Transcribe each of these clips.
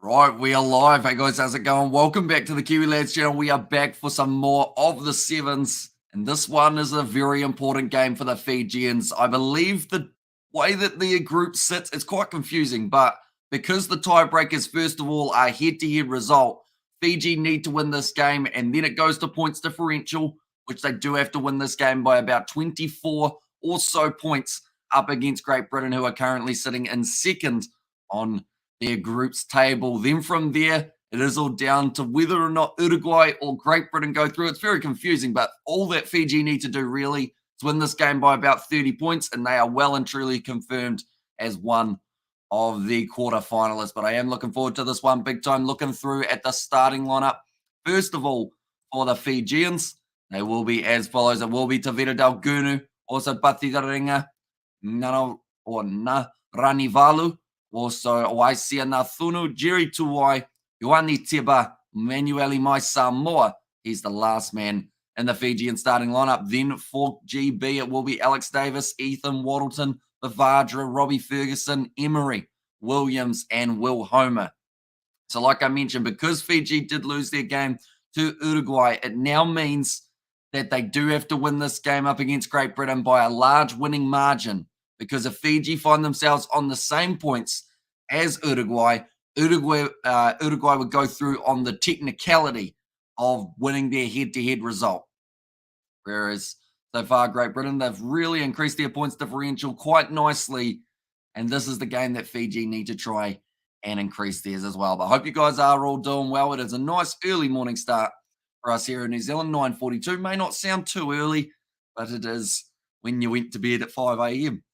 Right, we are live. Hey guys, how's it going? Welcome back to the Kiwi Lads channel. We are back for some more of the Sevens, and this one is a very important game for the Fijians. I believe the way that the group sits is quite confusing, but because the tiebreakers, first of all, are head-to-head result, Fiji need to win this game, and then it goes to points differential, which they do have to win this game by about 24 or so points up against Great Britain, who are currently sitting in second on their group's table. Then from there, it is all down to whether or not Uruguay or Great Britain go through. It's very confusing, but all that Fiji need to do really is win this game by about 30 points, and they are well and truly confirmed as one of the quarterfinalists. But I am looking forward to this one big time. Looking through at the starting lineup. First of all, for the Fijians, they will be as follows. It will be Tavita Del Gunu, also Patiraringa, Nano or Na Ranivalu, also Waisia Nathunu, Jerry Tuwai, Ioani Tiba, Manueli Mai Samoa. He's the last man in the Fijian starting lineup. Then for GB, it will be Alex Davis, Ethan Waddleton, Bavadra, Robbie Ferguson, Emery, Williams, and Will Homer. So, like I mentioned, because Fiji did lose their game to Uruguay, it now means that they do have to win this game up against Great Britain by a large winning margin. Because if Fiji find themselves on the same points as Uruguay would go through on the technicality of winning their head-to-head result. Whereas so far, Great Britain, they've really increased their points differential quite nicely. And this is the game that Fiji need to try and increase theirs as well. But I hope you guys are all doing well. It is a nice early morning start for us here in New Zealand. 9:42 may not sound too early, but it is when you went to bed at 5 a.m.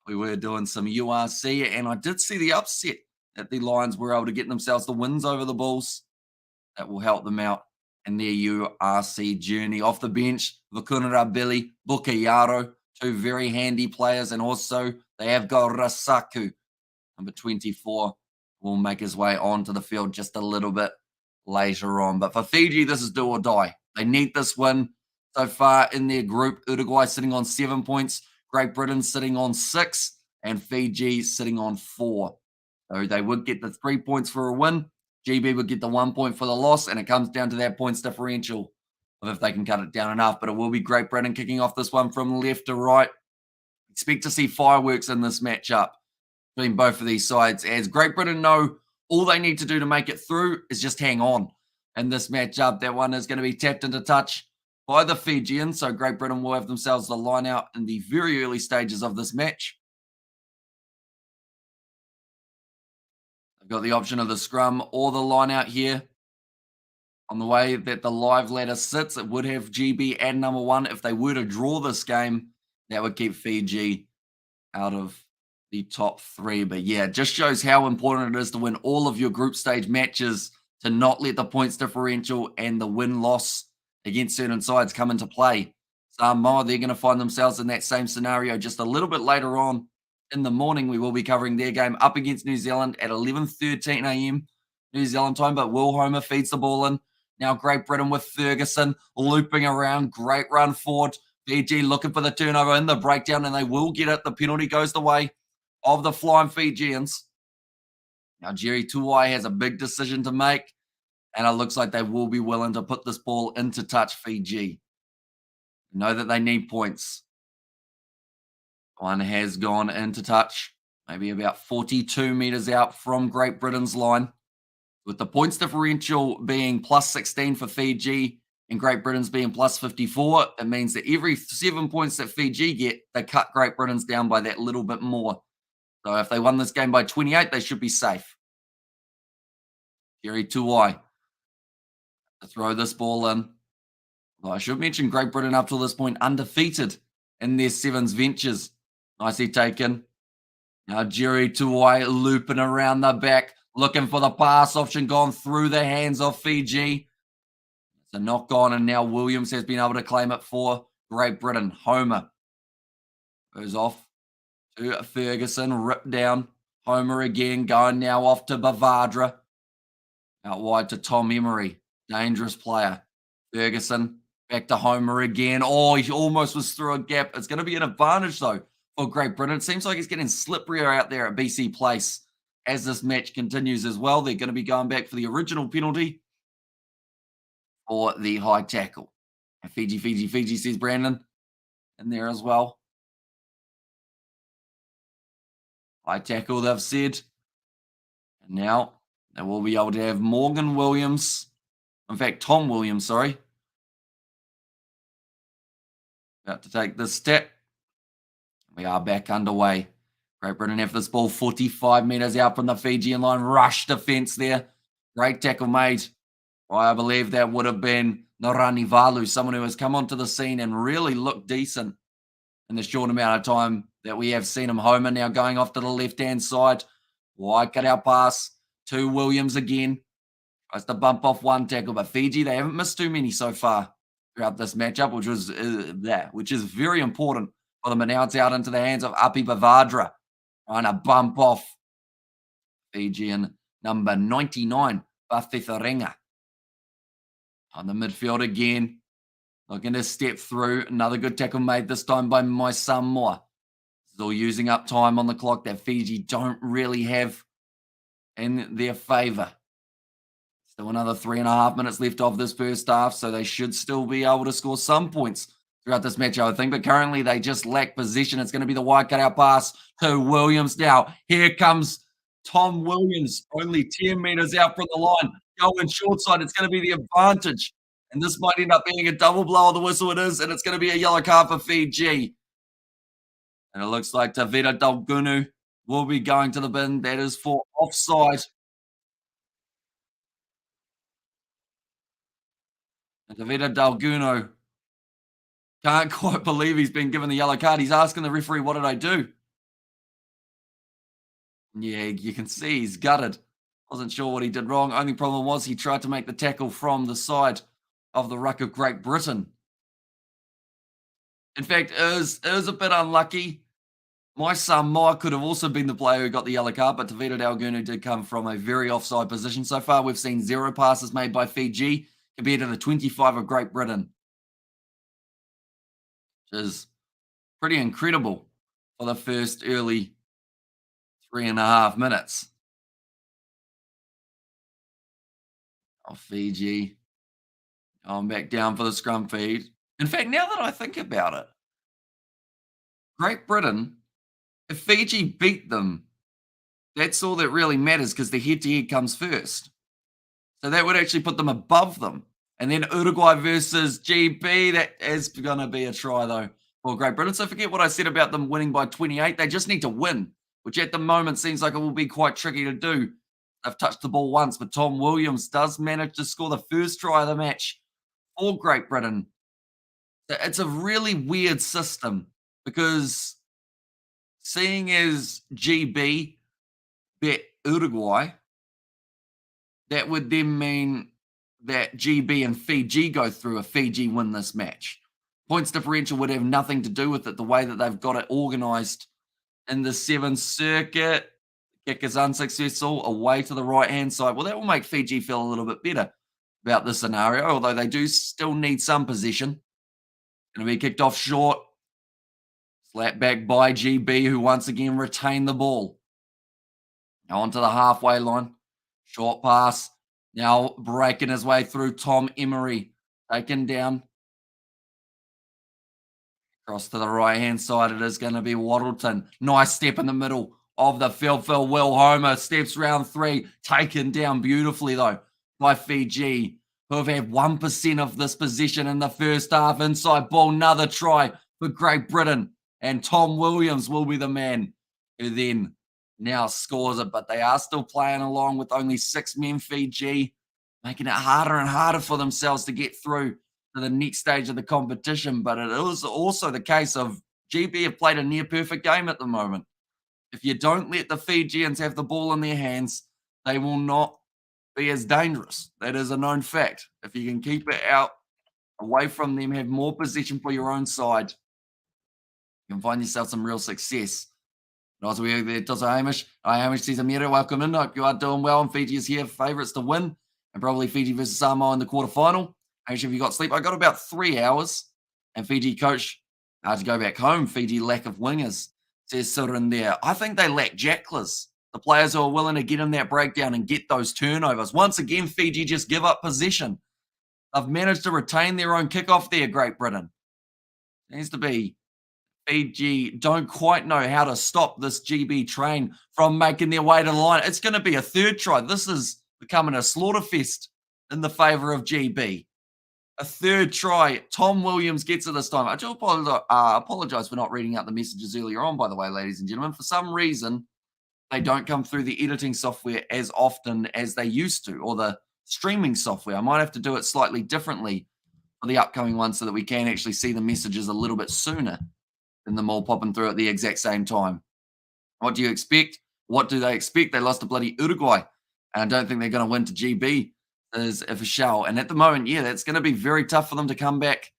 We were doing some URC, and I did see the upset that the Lions were able to get themselves the wins over the Bulls. That will help them out in their URC journey. Off the bench, Vakunara Billy, Bukayaro, two very handy players, and also they have got Rasaku, number 24, will make his way onto the field just a little bit later on. But for Fiji, this is do or die. They need this win. So far in their group, Uruguay sitting on 7 points, Great Britain sitting on 6, and Fiji sitting on 4. So they would get the 3 points for a win. GB would get the 1 point for the loss, and it comes down to that points differential of if they can cut it down enough. But it will be Great Britain kicking off this one from left to right. Expect to see fireworks in this matchup between both of these sides, as Great Britain know all they need to do to make it through is just hang on in this matchup. That one is going to be tapped into touch by the Fijians, so Great Britain will have themselves the line out in the very early stages of this match. They've got the option of the scrum or the line out here. On the way that the live ladder sits, it would have GB and number 1. If they were to draw this game, that would keep Fiji out of the top 3. But yeah, it just shows how important it is to win all of your group stage matches, to not let the points differential and the win-loss against certain sides come into play. Samoa, they're going to find themselves in that same scenario just a little bit later on in the morning. We will be covering their game up against New Zealand at 11:13 a.m. New Zealand time, but Will Homer feeds the ball in. Now Great Britain with Ferguson looping around. Great run forward. Fiji looking for the turnover in the breakdown, and they will get it. The penalty goes the way of the Flying Fijians. Now Jerry Tuwai has a big decision to make, and it looks like they will be willing to put this ball into touch Fiji. Know that they need points. One has gone into touch, maybe about 42 meters out from Great Britain's line. With the points differential being plus 16 for Fiji and Great Britain's being plus 54, it means that every 7 points that Fiji get, they cut Great Britain's down by that little bit more. So if they won this game by 28, they should be safe. Jerry Tuwai to throw this ball in. Well, I should mention Great Britain up till this point undefeated in their Sevens ventures. Nicely taken. Now Jerry Tuwai looping around the back, looking for the pass option, gone through the hands of Fiji. It's a knock on, and now Williams has been able to claim it for Great Britain. Homer goes off to Ferguson, ripped down. Homer again, going now off to Bavadra. Out wide to Tom Emery, dangerous player. Ferguson back to Homer again. Oh, he almost was through a gap. It's going to be an advantage, though, for Great Britain. It seems like he's getting slipperier out there at BC Place as this match continues as well. They're going to be going back for the original penalty for the high tackle. And Fiji, says Brandon in there as well. High tackle, they've said. And now they will be able to have Morgan Williams. In fact, Tom Williams, sorry. About to take this step. We are back underway. Great Britain have this ball 45 metres out from the Fijian line. Rush defence there. Great tackle made. Well, I believe that would have been Narani Valu, someone who has come onto the scene and really looked decent in the short amount of time that we have seen him. Homer now going off to the left-hand side. Wide cut out pass to Williams again. Tries to bump off one tackle, but Fiji, they haven't missed too many so far throughout this matchup, which is very important for them. And now it's out into the hands of Api Bavadra, trying to bump off Fijian number 99, Bafetharenga. On the midfield again, looking to step through. Another good tackle made this time by my Samoa. Still using up time on the clock that Fiji don't really have in their favour. Still another 3.5 minutes left of this first half, so they should still be able to score some points throughout this match, I would think. But currently, they just lack position. It's going to be the wide cut-out pass to Williams now. Here comes Tom Williams, only 10 metres out from the line. Going short side, it's going to be the advantage. And this might end up being a double blow on the whistle. It is, and it's going to be a yellow card for Fiji. And it looks like Tavita Dalgunu will be going to the bin. That is for offside. And Tavita Dalgunu can't quite believe he's been given the yellow card. He's asking the referee, what did I do? Yeah, you can see he's gutted. Wasn't sure what he did wrong. Only problem was he tried to make the tackle from the side of the ruck of Great Britain. In fact, it was a bit unlucky. My Samoa could have also been the player who got the yellow card, but Tavita Dalgunu did come from a very offside position. So far, we've seen 0 passes made by Fiji compared to the 25 of Great Britain, which is pretty incredible for the first early 3.5 minutes. Oh, Fiji going back down for the scrum feed. In fact, now that I think about it, Great Britain, if Fiji beat them, that's all that really matters because the head-to-head comes first. So that would actually put them above them. And then Uruguay versus GB, that is going to be a try, though, for Great Britain. So forget what I said about them winning by 28. They just need to win, which at the moment seems like it will be quite tricky to do. They've touched the ball once, but Tom Williams does manage to score the first try of the match for Great Britain. It's a really weird system because seeing as GB bet Uruguay, that would then mean that GB and Fiji go through if Fiji win this match. Points differential would have nothing to do with it, the way that they've got it organised in the Sevens circuit. Kick is unsuccessful, away to the right-hand side. Well, that will make Fiji feel a little bit better about this scenario, although they do still need some position. Going to be kicked off short. Slapped back by GB, who once again retain the ball. Now onto the halfway line. Short pass. Now breaking his way through Tom Emery. Taken down. Across to the right-hand side, it is going to be Waddleton. Nice step in the middle of the field for Will Homer. Steps round 3. Taken down beautifully, though, by Fiji, who have had 1% of this possession in the first half. Inside ball, another try for Great Britain. And Tom Williams will be the man who then now scores it. But they are still playing along with only 6 men, Fiji, making it harder and harder for themselves to get through to the next stage of the competition. But it is also the case of GB have played a near-perfect game at the moment. If you don't let the Fijians have the ball in their hands, they will not be as dangerous. That is a known fact. If you can keep it out away from them, have more possession for your own side, you can find yourself some real success. And also, we there, Tosa Hamish. Hi, Hamish says, Amira, welcome in. Hope you are doing well. And Fiji is here, favourites to win. And probably Fiji versus Samoa in the quarterfinal. Hamish, have you got sleep? I got about 3 hours. And Fiji coach to go back home. Fiji lack of wingers, says Sirin there. I think they lack jacklers. the players who are willing to get in that breakdown and get those turnovers. Once again, Fiji just give up possession. They've managed to retain their own kickoff there, Great Britain. Needs to be Fiji don't quite know how to stop this GB train from making their way to the line. It's going to be a third try. This is becoming a slaughter fest in the favour of GB. A third try. Tom Williams gets it this time. I do apologize for not reading out the messages earlier on, by the way, ladies and gentlemen. For some reason, they don't come through the editing software as often as they used to, or the streaming software. I might have to do it slightly differently for the upcoming one so that we can actually see the messages a little bit sooner than them all popping through at the exact same time. What do you expect? What do they expect? They lost to bloody Uruguay, and I don't think they're going to win to GB is if a shell. And at the moment, yeah, that's going to be very tough for them to come back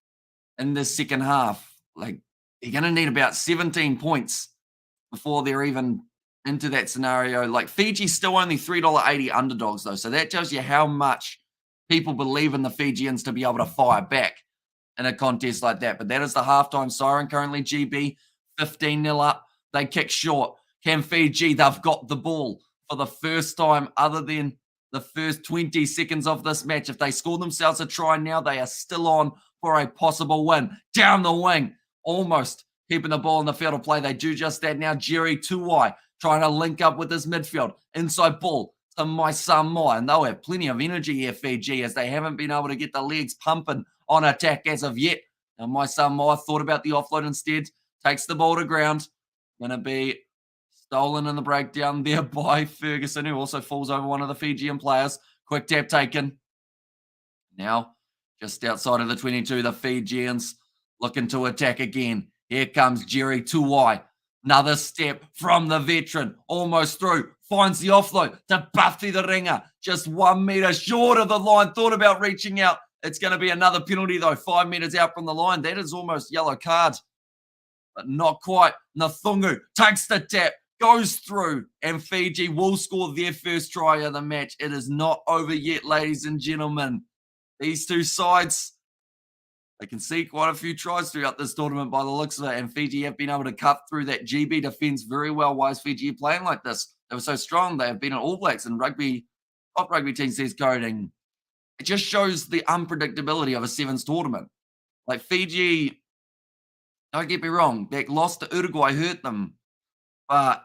in this second half. Like, they're going to need about 17 points before they're even into that scenario. Like, Fiji's still only $3.80 underdogs, though. So that tells you how much people believe in the Fijians to be able to fire back in a contest like that. But that is the halftime siren currently. GB 15-0 up. They kick short. Can Fiji? They've got the ball for the first time other than the first 20 seconds of this match. If they score themselves a try now, they are still on for a possible win. Down the wing, almost keeping the ball in the field of play. They do just that now. Jerry Tuwai trying to link up with his midfield. Inside ball to my Samoa. And they'll have plenty of energy here, Fiji, as they haven't been able to get the legs pumping on attack as of yet. Now, my Samoa thought about the offload instead. Takes the ball to ground. Going to be stolen in the breakdown there by Ferguson, who also falls over one of the Fijian players. Quick tap taken. Now, just outside of the 22, the Fijians looking to attack again. Here comes Jerry Tuwai. Another step from the veteran. Almost through. Finds the offload to Buffy the ringer. Just 1 meter short of the line. Thought about reaching out. It's going to be another penalty, though. 5 meters out from the line. That is almost yellow card. But not quite. Nathungu takes the tap. Goes through, and Fiji will score their first try of the match. It is not over yet, ladies and gentlemen. These two sides, they can see quite a few tries throughout this tournament by the looks of it, and Fiji have been able to cut through that GB defense very well. Why is Fiji playing like this? They were so strong. They have been at All Blacks and rugby, top rugby team says coding. It just shows the unpredictability of a sevens tournament. Like, Fiji, don't get me wrong, that loss to Uruguay hurt them. But,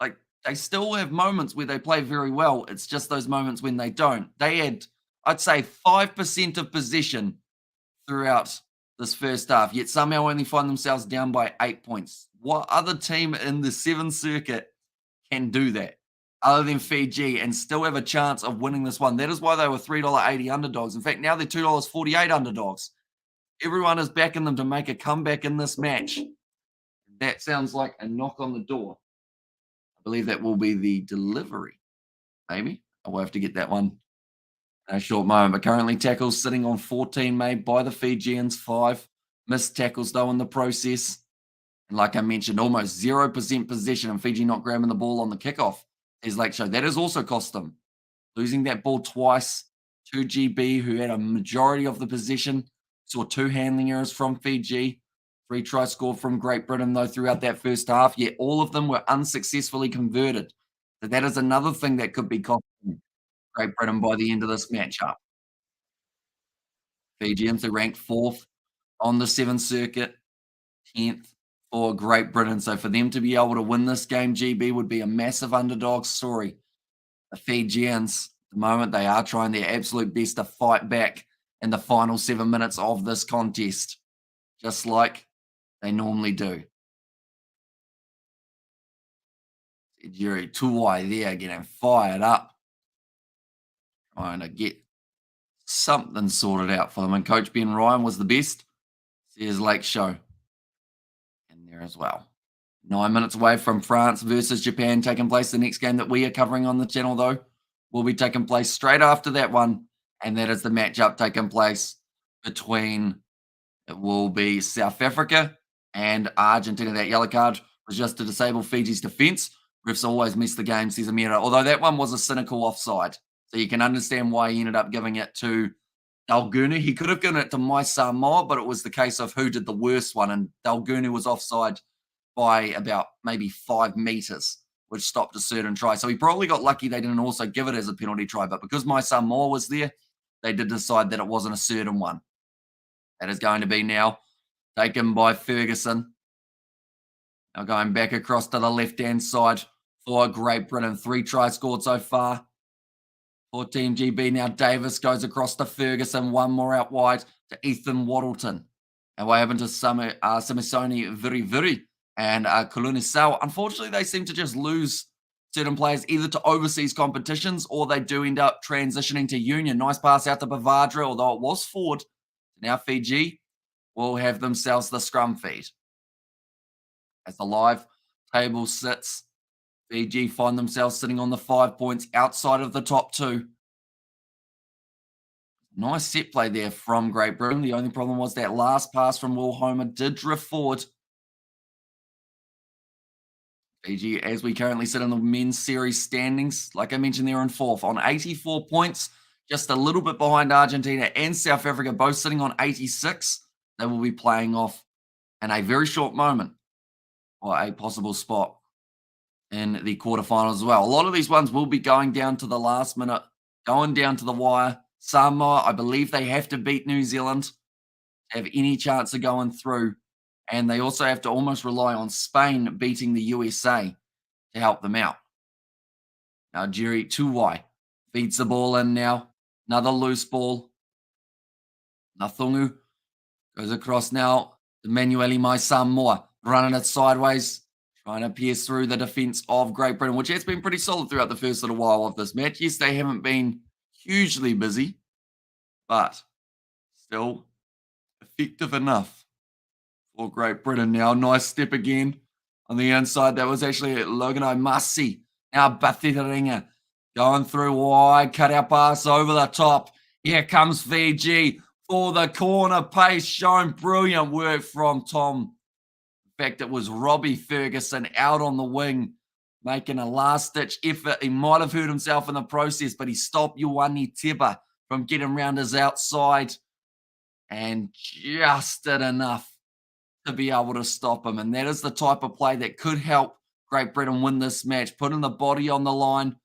like, they still have moments where they play very well. It's just those moments when they don't. They had, I'd say, 5% of possession throughout this first half, yet somehow only find themselves down by 8 points. What other team in the Seven Circuit can do that other than Fiji and still have a chance of winning this one? That is why they were $3.80 underdogs. In fact, now they're $2.48 underdogs. Everyone is backing them to make a comeback in this match. That sounds like a knock on the door. I believe that will be the delivery, maybe. I will have to get that one in a short moment. But currently tackles sitting on 14 made by the Fijians, 5 missed tackles though in the process. And like I mentioned, almost 0% possession and Fiji not grabbing the ball on the kickoff. As Lake showed, that has also cost them. Losing that ball twice to GB, who had a majority of the possession. Saw 2 handling errors from Fiji. 3 tries scored from Great Britain, though, throughout that first half, yet all of them were unsuccessfully converted. So that is another thing that could be costing Great Britain by the end of this matchup. Fijians are ranked 4th on the 7th circuit, 10th for Great Britain. So for them to be able to win this game, GB would be a massive underdog story. The Fijians, at the moment, they are trying their absolute best to fight back in the final 7 minutes of this contest, just like they normally do. Jerry Tuwai there getting fired up, trying to get something sorted out for them. And Coach Ben Ryan was the best. Here's Lake Show in there as well. 9 minutes away from France versus Japan taking place. The next game that we are covering on the channel, though, will be taking place straight after that one. And that is the matchup taking place between, it will be South Africa and Argentina. That yellow card was just to disable Fiji's defense. Refs always miss the game, says Amira. Although that one was a cynical offside. So you can understand why he ended up giving it to Dalgunu. He could have given it to my Samoa, but it was the case of who did the worst one. And Dalgunu was offside by about maybe 5 meters. which stopped a certain try. So he probably got lucky they didn't also give it as a penalty try. But because my son Moore was there, they did decide that it wasn't a certain one. That is going to be now taken by Ferguson. Now going back across to the left-hand side for Great Britain. 3 tries scored so far for Team GB. Now Davis goes across to Ferguson. One more out wide to Ethan Waddleton. And what happened to Samisoni Viri and Kulunisau? Unfortunately, they seem to just lose certain players either to overseas competitions or they do end up transitioning to union. Nice pass out to Bavadra, although it was forward. Now Fiji will have themselves the scrum feed. As the live table sits, Fiji find themselves sitting on the 5 points outside of the top 2. Nice set play there from Great Britain. The only problem was that last pass from Will Homer did drift forward. Fiji, as we currently sit in the men's series standings, like I mentioned, they're in 4th on 84 points, just a little bit behind Argentina and South Africa, both sitting on 86. They will be playing off in a very short moment for a possible spot in the quarterfinals as well. A lot of these ones will be going down to the last minute, going down to the wire. Samoa, I believe they have to beat New Zealand to have any chance of going through. And they also have to almost rely on Spain beating the USA to help them out. Now, Jerry Tuwai feeds the ball in now. Another loose ball. Nathungu goes across now to Manueli Mai-Samoa, running it sideways, trying to pierce through the defence of Great Britain, which has been pretty solid throughout the first little while of this match. Yes, they haven't been hugely busy, but still effective enough for Great Britain now. Nice step again on the inside. That was actually Logan Masi. Now Bathitharinga going through wide, cut out pass over the top. Here comes Fiji for the corner pace shown. Brilliant work from Tom. In fact, it was Robbie Ferguson out on the wing, making a last-ditch effort. He might have hurt himself in the process, but he stopped Ioane Teba from getting around his outside and just did enough to be able to stop him. And that is the type of play that could help Great Britain win this match, putting the body on the line,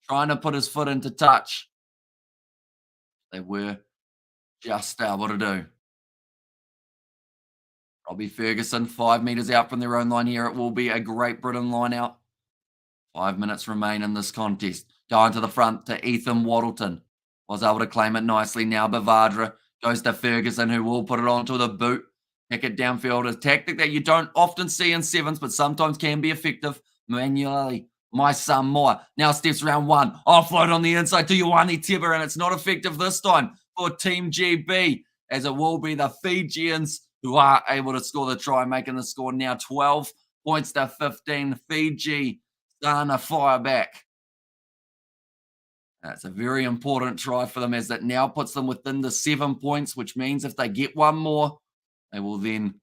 trying to put his foot into touch. They were just able to do. Robbie Ferguson, 5 metres out from their own line here. It will be a Great Britain line out. 5 minutes remain in this contest. Going to the front to Ethan Waddleton. Was able to claim it nicely. Now Bavadra goes to Ferguson, who will put it onto the boot. Kick it downfield. A tactic that you don't often see in sevens, but sometimes can be effective. Manually, Mai-Samoa now steps around one. Offload on the inside to Ioane Teba, and it's not effective this time for Team GB, as it will be the Fijians who are able to score the try, making the score now 12 points to 15. Fiji starting to fire back. That's a very important try for them, as that now puts them within the 7 points, which means if they get one more, they will then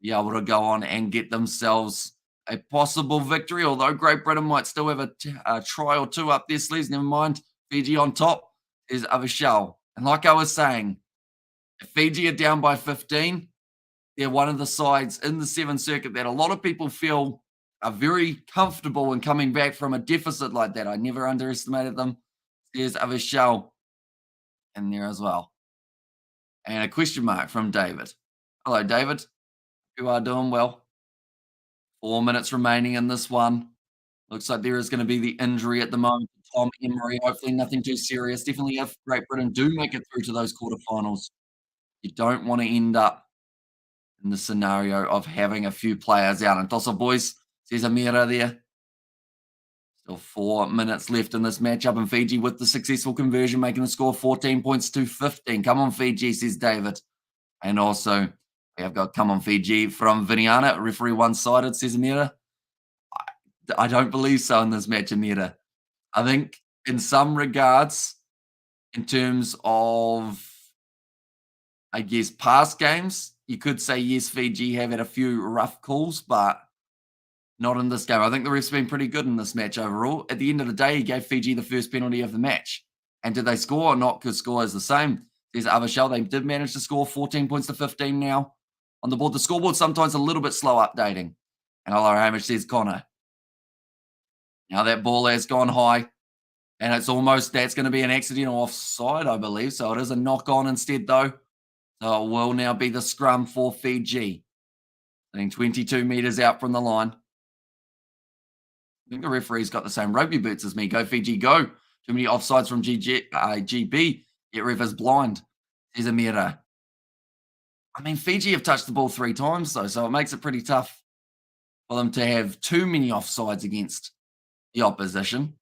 be able to go on and get themselves a possible victory, although Great Britain might still have a try or two up their sleeves. Never mind. Fiji on top is Avishal. And like I was saying, if Fiji are down by 15, they're one of the sides in the 7 circuit that a lot of people feel are very comfortable in coming back from a deficit like that. I never underestimated them. There's Avishal in there as well. And a question mark from David. Hello, David. You are doing well. 4 minutes remaining in this one. Looks like there is going to be the injury at the moment to Tom Emery. Hopefully nothing too serious. Definitely if Great Britain do make it through to those quarterfinals, you don't want to end up in the scenario of having a few players out. And Tossa boys, says Amira there. Still 4 minutes left in this matchup, and Fiji with the successful conversion, making the score 14 points to 15. Come on, Fiji, says David. And also, we have got come on, Fiji from Viniana. Referee one-sided, says Amira. I don't believe so in this match, Amira. I think in some regards, in terms of, I guess, past games, you could say, yes, Fiji have had a few rough calls, but not in this game. I think the ref's been pretty good in this match overall. At the end of the day, he gave Fiji the first penalty of the match. And did they score or not? Because score is the same. There's Avishal. They did manage to score 14 points to 15 now on the board. The scoreboard's sometimes a little bit slow updating. And hello, Hamish, says Connor. Now that ball has gone high, and that's going to be an accidental offside, I believe. So it is a knock on instead, though. So it will now be the scrum for Fiji. Sitting 22 metres out from the line. I think the referee's got the same rugby boots as me. Go Fiji, go. Too many offsides from GB. Get ref is blind. Says Amira. I mean, Fiji have touched the ball 3 times, though, so it makes it pretty tough for them to have too many offsides against the opposition.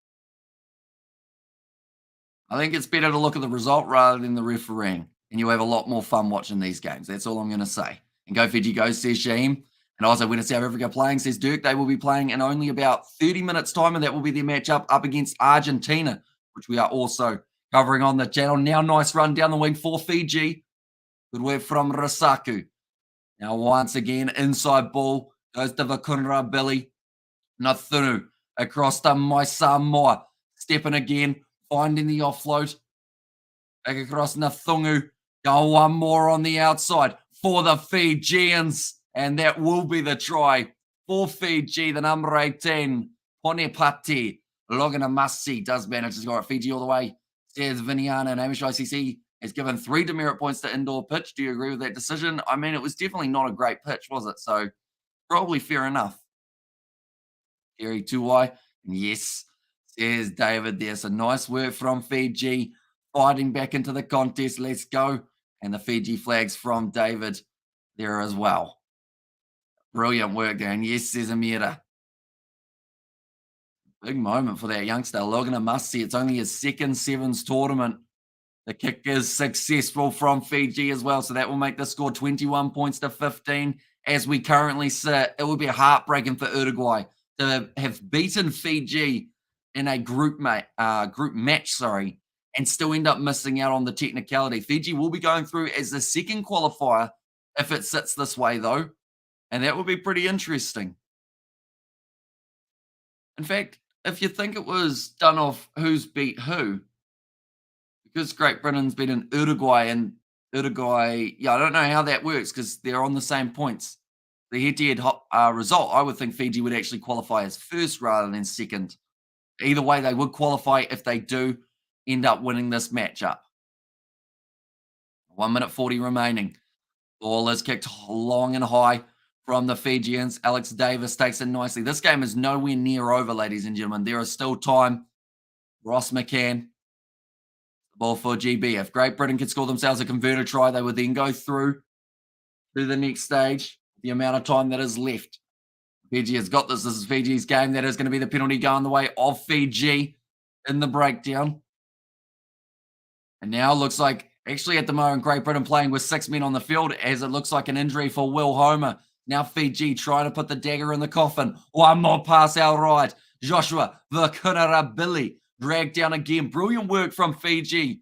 I think it's better to look at the result rather than the refereeing, and you have a lot more fun watching these games. That's all I'm going to say. And go Fiji, go, says Shaim. And also, when it's South Africa playing, says Dirk, they will be playing in only about 30 minutes' time, and that will be their matchup up against Argentina, which we are also covering on the channel. Now, nice run down the wing for Fiji. Good work from Rasaku. Now, once again, inside ball goes to Vakunra Billy. Nathunu across to Moa. Stepping again, finding the offload. Back across Nathungu. Go one more on the outside for the Fijians. And that will be the try for Fiji, the number 18. Ponepati. Loganamasi does manage to score at Fiji all the way. Says Viniana and Amish ICC has given 3 demerit points to indoor pitch. Do you agree with that decision? I mean, it was definitely not a great pitch, was it? So probably fair enough. Gary 2Y. Yes, says David there. So nice work from Fiji. Fighting back into the contest. Let's go. And the Fiji flags from David there as well. Brilliant work there. And yes, says Amira. Big moment for that youngster. Logan Amasi. It's only his second Sevens tournament. The kick is successful from Fiji as well. So that will make the score 21 points to 15 as we currently sit. It will be heartbreaking for Uruguay to have beaten Fiji in a group match, and still end up missing out on the technicality. Fiji will be going through as the second qualifier if it sits this way, though, and that would be pretty interesting. In fact, if you think it was done off who's beat who, because Great Britain's beaten Uruguay, and Uruguay, I don't know how that works because they're on the same points. The head-to-head result, I would think Fiji would actually qualify as first rather than second. Either way, they would qualify if they do end up winning this matchup. 1 minute 40 remaining. Ball is kicked long and high from the Fijians. Alex Davis takes it nicely. This game is nowhere near over, ladies and gentlemen. There is still time. Ross McCann. Ball for GB. If Great Britain could score themselves a converter try, they would then go through to the next stage. The amount of time that is left. Fiji has got this. This is Fiji's game. That is going to be the penalty going the way of Fiji in the breakdown. And now it looks like, actually at the moment, Great Britain playing with 6 men on the field as it looks like an injury for Will Homer. Now Fiji trying to put the dagger in the coffin. One more pass out right. Joshua Vakunarabili dragged down again. Brilliant work from Fiji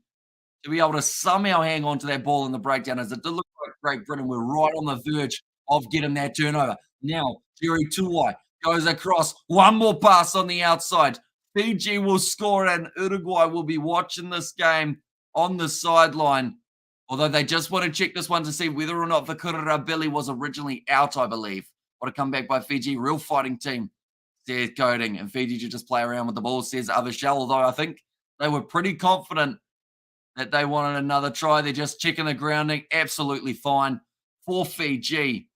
to be able to somehow hang on to that ball in the breakdown, as it did look like Great Britain were right on the verge of getting that turnover. Now, Jerry Tuwai goes across. One more pass on the outside. Fiji will score, and Uruguay will be watching this game on the sideline. Although they just want to check this one to see whether or not Vakurabili was originally out, I believe. What a comeback by Fiji. Real fighting team, says Coding. And Fiji should just play around with the ball, says Avishal. Although I think they were pretty confident that they wanted another try. They're just checking the grounding. Absolutely fine for Fiji.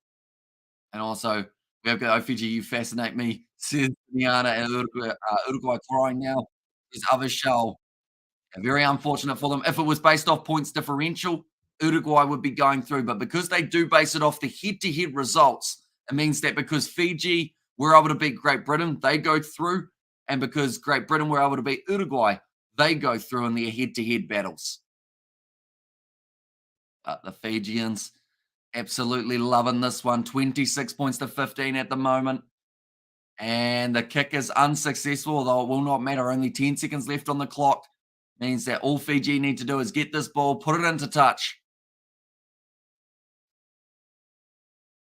And also, we have got Fiji, you fascinate me, says Niana, and Uruguay crying now, is Avishal. Very unfortunate for them. If it was based off points differential, Uruguay would be going through. But because they do base it off the head-to-head results, it means that because Fiji were able to beat Great Britain, they go through. And because Great Britain were able to beat Uruguay, they go through in their head-to-head battles. But the Fijians absolutely loving this one. 26 points to 15 at the moment. And the kick is unsuccessful, although it will not matter. Only 10 seconds left on the clock. Means that all Fiji need to do is get this ball, put it into touch.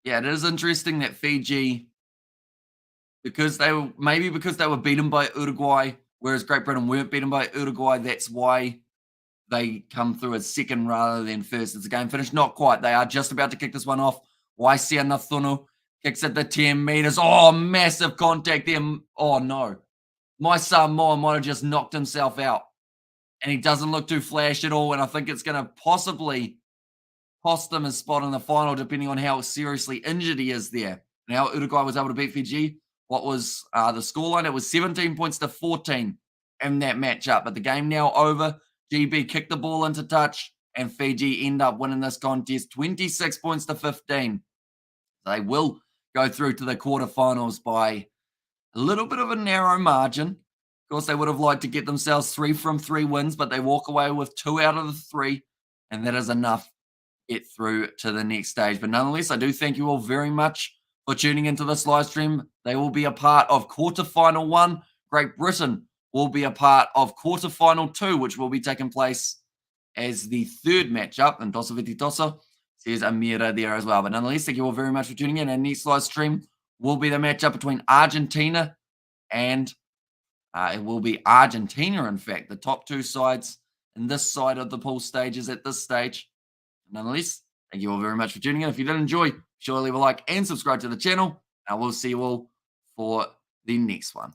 Yeah, it is interesting that Fiji, because they were beaten by Uruguay, whereas Great Britain weren't beaten by Uruguay. That's why they come through as second rather than first. It's a game finished. Not quite. They are just about to kick this one off. Waisia Nathunu kicks at the 10 meters. Oh, massive contact there. Oh, no. my Samoa might have just knocked himself out, and he doesn't look too flash at all. And I think it's going to possibly cost him his spot in the final, depending on how seriously injured he is there. Now, Uruguay was able to beat Fiji. What was the scoreline? It was 17 points to 14 in that matchup. But the game now over. GB kicked the ball into touch, and Fiji end up winning this contest 26 points to 15. They will go through to the quarterfinals by a little bit of a narrow margin. Of course, they would have liked to get themselves 3 from 3 wins, but they walk away with 2 out of the 3, and that is enough to get through to the next stage. But nonetheless, I do thank you all very much for tuning into this live stream. They will be a part of quarterfinal 1. Great Britain will be a part of quarterfinal 2, which will be taking place as the third matchup. And Tosa Viti Tosa says Amira there as well. But nonetheless, thank you all very much for tuning in. And next live stream will be the matchup between Argentina and it will be Argentina, in fact, the top 2 sides in this side of the pool stages at this stage. Nonetheless, thank you all very much for tuning in. If you did enjoy, be sure to leave a like and subscribe to the channel. And we'll see you all for the next one.